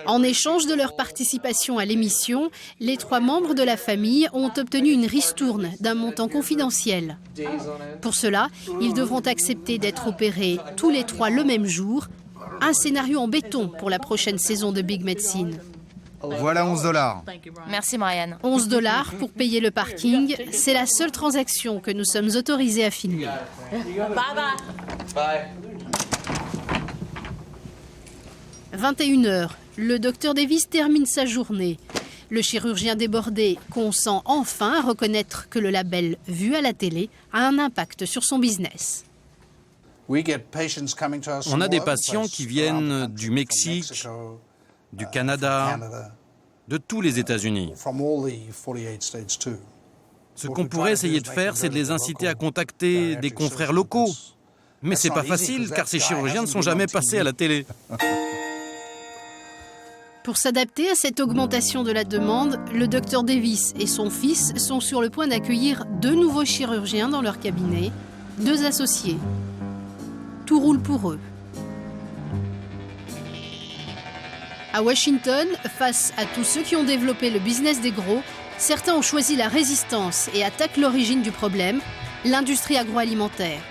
En échange de leur participation à l'émission, les 3 membres de la famille ont obtenu une ristourne d'un montant confidentiel. Pour cela, ils devront accepter d'être opérés tous les 3 le même jour, un scénario en béton pour la prochaine saison de Big Medicine. Voilà $11. Merci Marianne. $11 pour payer le parking, c'est la seule transaction que nous sommes autorisés à filmer. Bye. 21h, le Dr Davis termine sa journée. Le chirurgien débordé consent enfin à reconnaître que le label vu à la télé a un impact sur son business. On a des patients qui viennent du Mexique, du Canada, de tous les États-Unis. Ce qu'on pourrait essayer de faire, c'est de les inciter à contacter des confrères locaux. Mais c'est pas facile, car ces chirurgiens ne sont jamais passés à la télé. Pour s'adapter à cette augmentation de la demande, le Dr Davis et son fils sont sur le point d'accueillir 2 nouveaux chirurgiens dans leur cabinet, 2 associés. Tout roule pour eux. À Washington, face à tous ceux qui ont développé le business des gros, certains ont choisi la résistance et attaquent l'origine du problème, l'industrie agroalimentaire.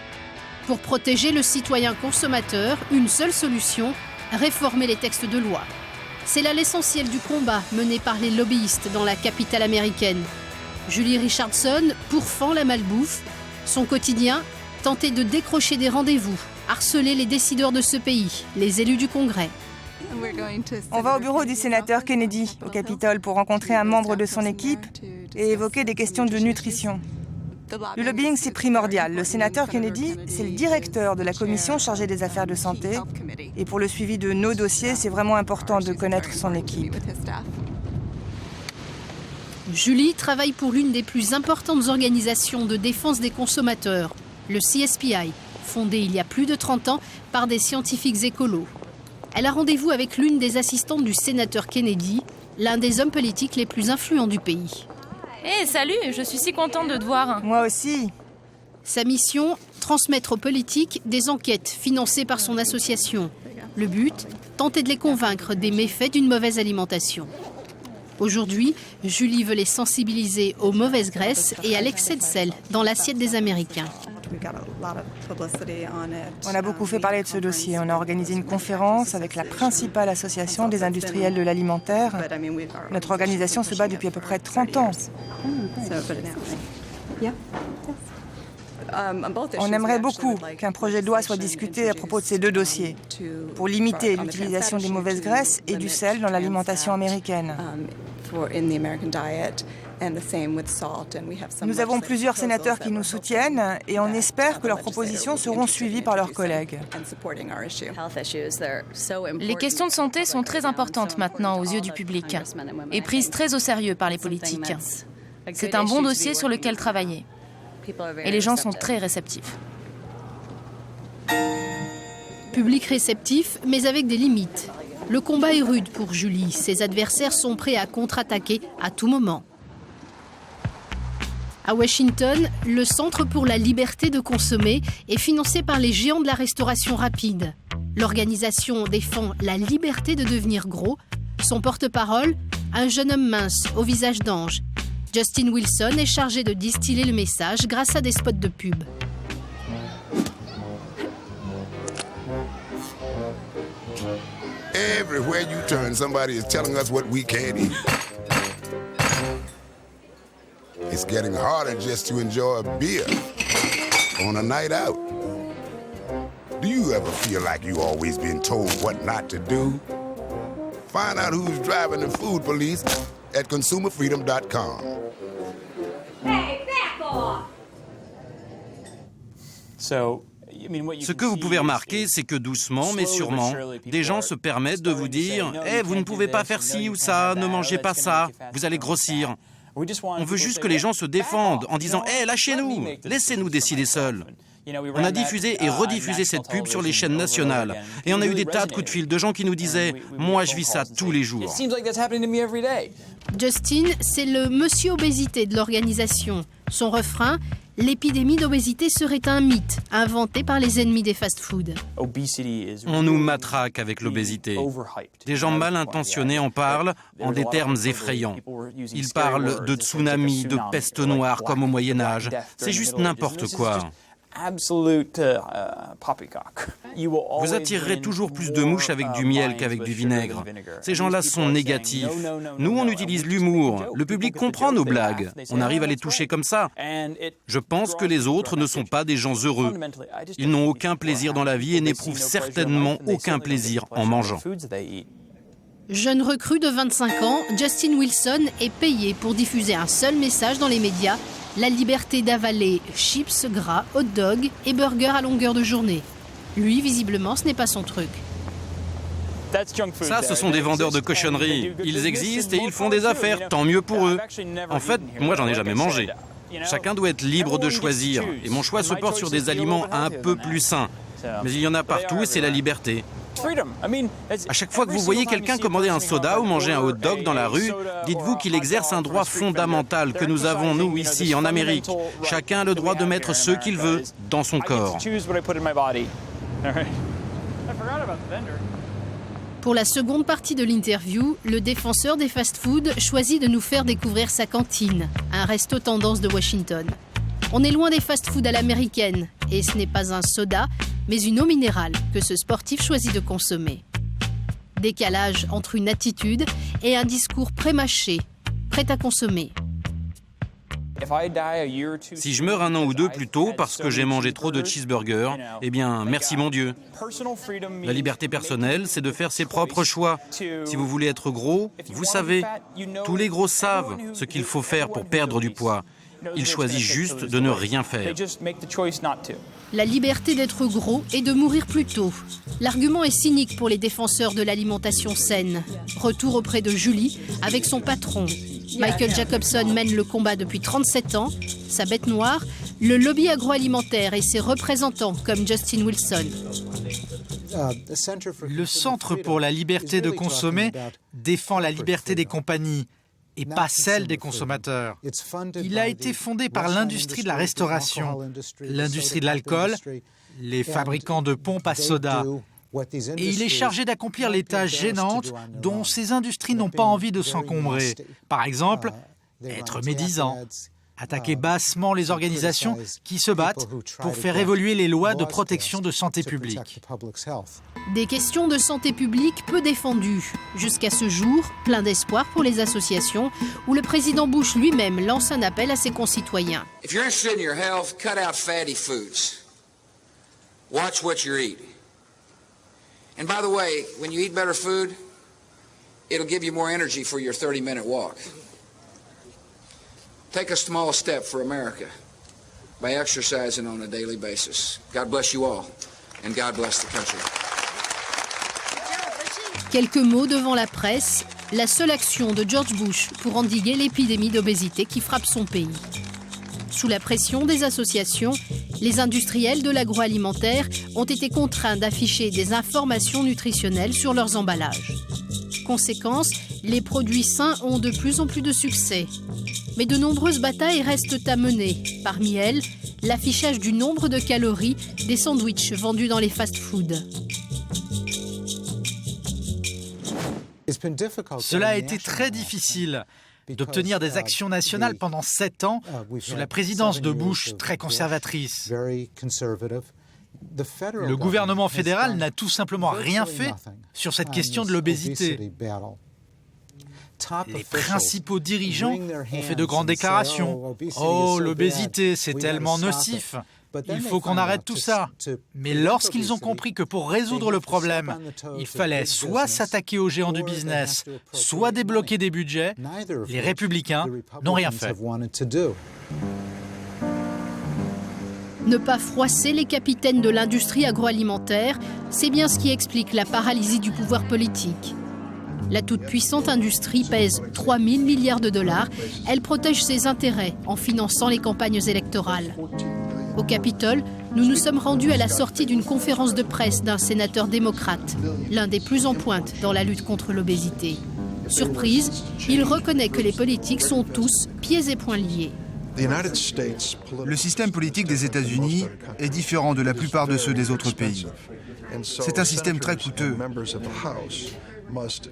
Pour protéger le citoyen consommateur, une seule solution, réformer les textes de loi. C'est là l'essentiel du combat mené par les lobbyistes dans la capitale américaine. Julie Richardson pourfend la malbouffe. Son quotidien, tenter de décrocher des rendez-vous, harceler les décideurs de ce pays, les élus du Congrès. On va au bureau du sénateur Kennedy, au Capitole, pour rencontrer un membre de son équipe et évoquer des questions de nutrition. Le lobbying, c'est primordial. Le sénateur Kennedy, c'est le directeur de la commission chargée des affaires de santé. Et pour le suivi de nos dossiers, c'est vraiment important de connaître son équipe. Julie travaille pour l'une des plus importantes organisations de défense des consommateurs, le CSPI, fondé il y a plus de 30 ans par des scientifiques écolos. Elle a rendez-vous avec l'une des assistantes du sénateur Kennedy, l'un des hommes politiques les plus influents du pays. Hé, salut, je suis si contente de te voir. Moi aussi. Sa mission, transmettre aux politiques des enquêtes financées par son association. Le but, tenter de les convaincre des méfaits d'une mauvaise alimentation. Aujourd'hui, Julie veut les sensibiliser aux mauvaises graisses et à l'excès de sel dans l'assiette des Américains. On a beaucoup fait parler de ce dossier. On a organisé une conférence avec la principale association des industriels de l'alimentaire. Notre organisation se bat depuis à peu près 30 ans. On aimerait beaucoup qu'un projet de loi soit discuté à propos de ces deux dossiers, pour limiter l'utilisation des mauvaises graisses et du sel dans l'alimentation américaine. Nous avons plusieurs sénateurs qui nous soutiennent et on espère que leurs propositions seront suivies par leurs collègues. Les questions de santé sont très importantes maintenant aux yeux du public et prises très au sérieux par les politiques. C'est un bon dossier sur lequel travailler. Et les gens sont très réceptifs. Public réceptif, mais avec des limites. Le combat est rude pour Julie. Ses adversaires sont prêts à contre-attaquer à tout moment. À Washington, le Centre pour la liberté de consommer est financé par les géants de la restauration rapide. L'organisation défend la liberté de devenir gros. Son porte-parole, un jeune homme mince au visage d'ange. Justin Wilson est chargé de distiller le message grâce à des spots de pub. Everywhere you turn, somebody is telling us what we can't eat. It's getting harder just to enjoy a beer on a night out. Do you ever feel like you always been told what not to do? Find out who's driving the food police at consumerfreedom.com. Hey, back off! Ce que vous pouvez remarquer, c'est que doucement, mais sûrement, des gens se permettent de vous dire « Eh, vous ne pouvez pas faire ci ou ça, ne mangez pas ça, vous allez grossir ». On veut juste que les gens se défendent en disant « Eh, lâchez-nous, laissez-nous décider seuls ». On a diffusé et rediffusé cette pub sur les chaînes nationales. Et on a eu des tas de coups de fil de gens qui nous disaient « Moi, je vis ça tous les jours ». Justin, c'est le monsieur obésité de l'organisation. Son refrain, l'épidémie d'obésité serait un mythe inventé par les ennemis des fast-foods. On nous matraque avec l'obésité. Des gens mal intentionnés en parlent en des termes effrayants. Ils parlent de tsunami, de peste noire comme au Moyen-Âge. C'est juste n'importe quoi. Vous attirerez toujours plus de mouches avec du miel qu'avec du vinaigre. Ces gens-là sont négatifs. Nous, on utilise l'humour. Le public comprend nos blagues. On arrive à les toucher comme ça. Je pense que les autres ne sont pas des gens heureux. Ils n'ont aucun plaisir dans la vie et n'éprouvent certainement aucun plaisir en mangeant. Jeune recrue de 25 ans, Justin Wilson est payé pour diffuser un seul message dans les médias: la liberté d'avaler chips, gras, hot dog et burgers à longueur de journée. Lui, visiblement, ce n'est pas son truc. Ça, ce sont des vendeurs de cochonneries. Ils existent et ils font des affaires, tant mieux pour eux. En fait, moi, j'en ai jamais mangé. Chacun doit être libre de choisir. Et mon choix se porte sur des aliments un peu plus sains. Mais il y en a partout et c'est la liberté. À chaque fois que vous voyez quelqu'un commander un soda ou manger un hot dog dans la rue, dites-vous qu'il exerce un droit fondamental que nous avons, nous, ici, en Amérique. Chacun a le droit de mettre ce qu'il veut dans son corps. Pour la seconde partie de l'interview, le défenseur des fast-foods choisit de nous faire découvrir sa cantine, un resto tendance de Washington. On est loin des fast-foods à l'américaine, et ce n'est pas un soda, mais une eau minérale que ce sportif choisit de consommer. Décalage entre une attitude et un discours pré-mâché, prêt à consommer. Si je meurs un an ou deux plus tôt parce que j'ai mangé trop de cheeseburgers, eh bien, merci mon Dieu. La liberté personnelle, c'est de faire ses propres choix. Si vous voulez être gros, vous savez. Tous les gros savent ce qu'il faut faire pour perdre du poids. Ils choisissent juste de ne rien faire. La liberté d'être gros et de mourir plus tôt. L'argument est cynique pour les défenseurs de l'alimentation saine. Retour auprès de Julie avec son patron. Michael Jacobson mène le combat depuis 37 ans. Sa bête noire, le lobby agroalimentaire et ses représentants comme Justin Wilson. Le Centre pour la liberté de consommer défend la liberté des compagnies et pas celle des consommateurs. Il a été fondé par l'industrie de la restauration, l'industrie de l'alcool, les fabricants de pompes à soda. Et il est chargé d'accomplir les tâches gênantes dont ces industries n'ont pas envie de s'encombrer. Par exemple, être médisant, attaquer bassement les organisations qui se battent pour faire évoluer les lois de protection de santé publique. Des questions de santé publique peu défendues, jusqu'à ce jour, plein d'espoir pour les associations, où le président Bush lui-même lance un appel à ses concitoyens. If you're interested in your health, cut out fatty foods. Watch what you're eating. And by the way, when you eat better food, it'll give you more energy for your 30-minute walk. Take a small step for America by exercising on a daily basis. God bless you all, and God bless the country. Quelques mots devant la presse, la seule action de George Bush pour endiguer l'épidémie d'obésité qui frappe son pays. Sous la pression des associations, les industriels de l'agroalimentaire ont été contraints d'afficher des informations nutritionnelles sur leurs emballages. Conséquence, les produits sains ont de plus en plus de succès. Mais de nombreuses batailles restent à mener. Parmi elles, l'affichage du nombre de calories des sandwichs vendus dans les fast-foods. Cela a été très difficile d'obtenir des actions nationales pendant 7 ans sous la présidence de Bush très conservatrice. Le gouvernement fédéral n'a tout simplement rien fait sur cette question de l'obésité. Les principaux dirigeants ont fait de grandes déclarations. « Oh, l'obésité, c'est tellement nocif. Il faut qu'on arrête tout ça. » Mais lorsqu'ils ont compris que pour résoudre le problème, il fallait soit s'attaquer aux géants du business, soit débloquer des budgets, les républicains n'ont rien fait. Ne pas froisser les capitaines de l'industrie agroalimentaire, c'est bien ce qui explique la paralysie du pouvoir politique. La toute-puissante industrie pèse 3 000 milliards de dollars. Elle protège ses intérêts en finançant les campagnes électorales. Au Capitole, nous nous sommes rendus à la sortie d'une conférence de presse d'un sénateur démocrate, l'un des plus en pointe dans la lutte contre l'obésité. Surprise, il reconnaît que les politiques sont tous pieds et poings liés. Le système politique des États-Unis est différent de la plupart de ceux des autres pays. C'est un système très coûteux.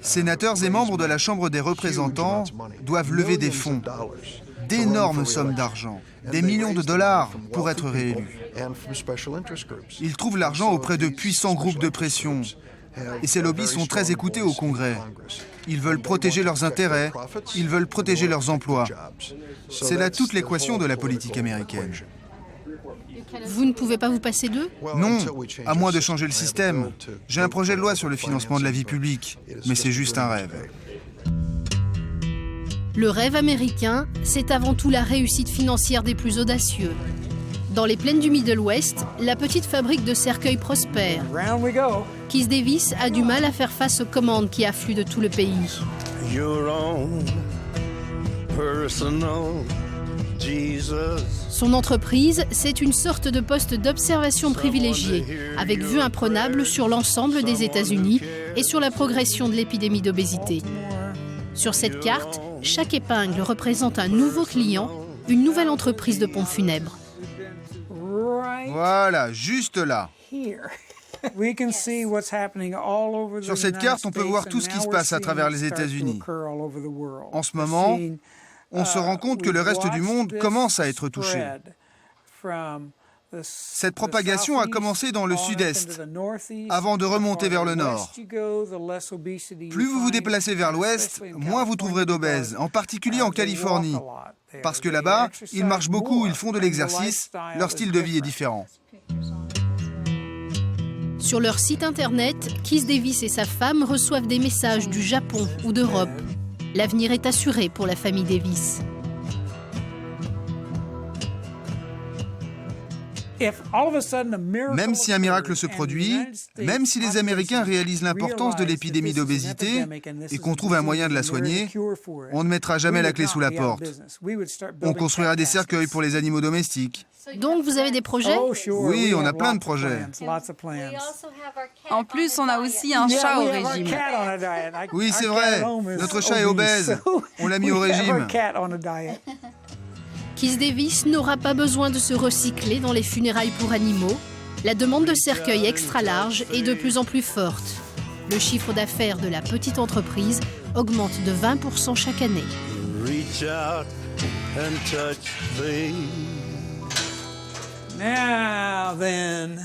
Sénateurs et membres de la Chambre des représentants doivent lever des fonds, d'énormes sommes d'argent, des millions de dollars pour être réélus. Ils trouvent l'argent auprès de puissants groupes de pression. Et ces lobbies sont très écoutés au Congrès. Ils veulent protéger leurs intérêts, ils veulent protéger leurs emplois. C'est là toute l'équation de la politique américaine. Vous ne pouvez pas vous passer d'eux ? Non, à moins de changer le système. J'ai un projet de loi sur le financement de la vie publique, mais c'est juste un rêve. Le rêve américain, c'est avant tout la réussite financière des plus audacieux. Dans les plaines du Middle West, la petite fabrique de cercueils prospère. Keith Davis a du mal à faire face aux commandes qui affluent de tout le pays. Son entreprise, c'est une sorte de poste d'observation privilégié, avec vue imprenable sur l'ensemble des États-Unis et sur la progression de l'épidémie d'obésité. Sur cette carte, chaque épingle représente un nouveau client, une nouvelle entreprise de pompes funèbres. Voilà, juste là. Sur cette carte, on peut voir tout ce qui se passe à travers les États-Unis. En ce moment, on se rend compte que le reste du monde commence à être touché. Cette propagation a commencé dans le sud-est, avant de remonter vers le nord. Plus vous vous déplacez vers l'ouest, moins vous trouverez d'obèses, en particulier en Californie. Parce que là-bas, ils marchent beaucoup, ils font de l'exercice, leur style de vie est différent. Sur leur site internet, Keith Davis et sa femme reçoivent des messages du Japon ou d'Europe. L'avenir est assuré pour la famille Davis. Même si un miracle se produit, même si les Américains réalisent l'importance de l'épidémie d'obésité et qu'on trouve un moyen de la soigner, on ne mettra jamais la clé sous la porte. On construira des cercueils pour les animaux domestiques. Donc vous avez des projets? Oui, on a plein de projets. En plus, on a aussi un chat au régime. Oui, c'est vrai. Notre chat est obèse. On l'a mis au régime. Keith Davis n'aura pas besoin de se recycler dans les funérailles pour animaux. La demande de cercueils extra large est de plus en plus forte. Le chiffre d'affaires de la petite entreprise augmente de 20% chaque année. Reach out and touch thee. Now then.